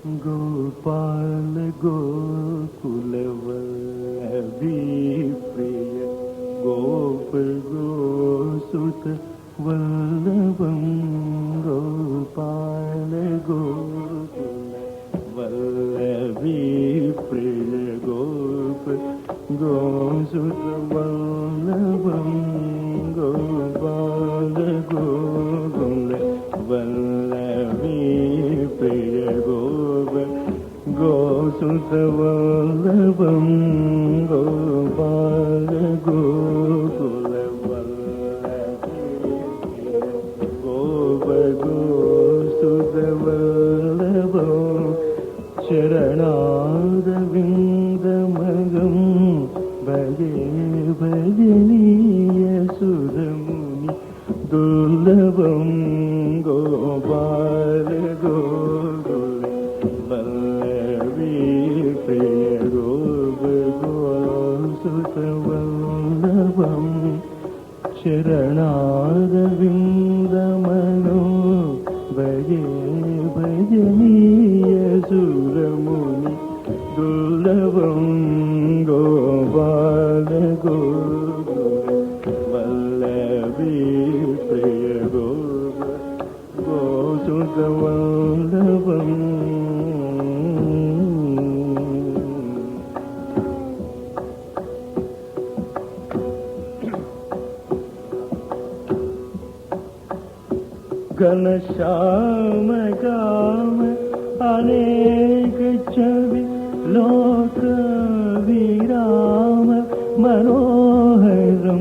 गोपाल गोकुलवल्लभी प्रिय गोप गोसुत वल्लभं गोपाल गोकुलवल्लभी प्रिय गोप गोसुत वल्लभं गोपाल गोकुलवल्लभी प्रिय गोसुत वल्लभं गोपाल गोकुलवल्लभी गोप गोसुत वल्लभं शरणारविन्दमगं भजे भजनीय सुरमुनि दुर्लभं गोपाल गोकुलवल्लभी प्रिय गोप गोसुत वल्लभं शरणारविन्दमनो भजे भजनीय सुरमुनि दुर्लभं गोपाल गोकुलवल्लभी प्रिय गोप गोसुत वल्लभं घनश्याम काम अनेक छवि लोक विराम मनोहरम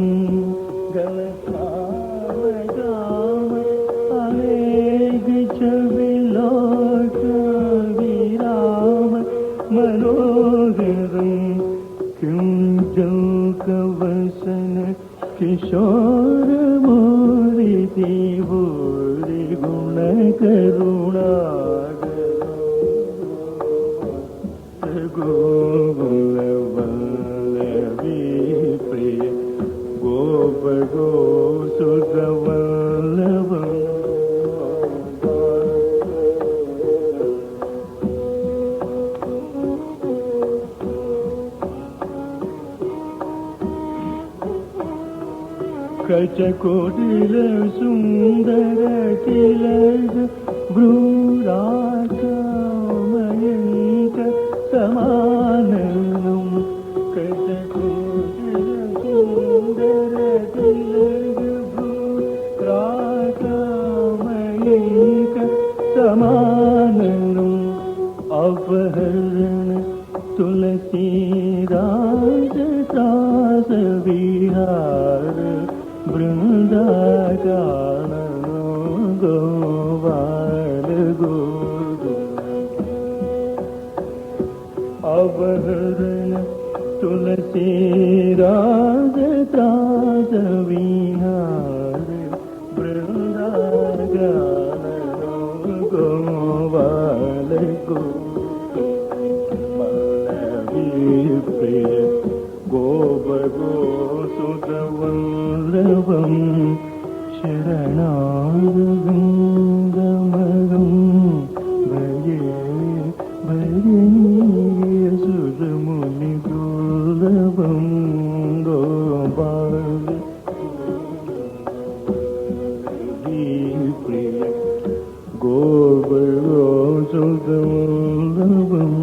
घनश्याम काम अनेक छवि लोक विराम मनोहरम किंजल कवसन किशोर मोरिति गुण करुणा गोकुलवल्लभी प्रिय गोप गोसुत वल्लभं कचकोटिल सुंदर तिलक भ्रूराजमयंक समाननं कचकोटिल सुंदर तिलक भ्रूराजमयंक समाननं अपहरण तुलसीदास त्रास विहार वृंदाकाननो गोपाल अपहरण तुलसीदास त्रास विहार वृंदाकाननो गोपाल प्रिय गोप गोसुत वल्लभं शरणारविन्दमगं भजे भजनीय सुरमुनि दुर्लभं गोपाल प्रिय गोप गोसुत वल्लभं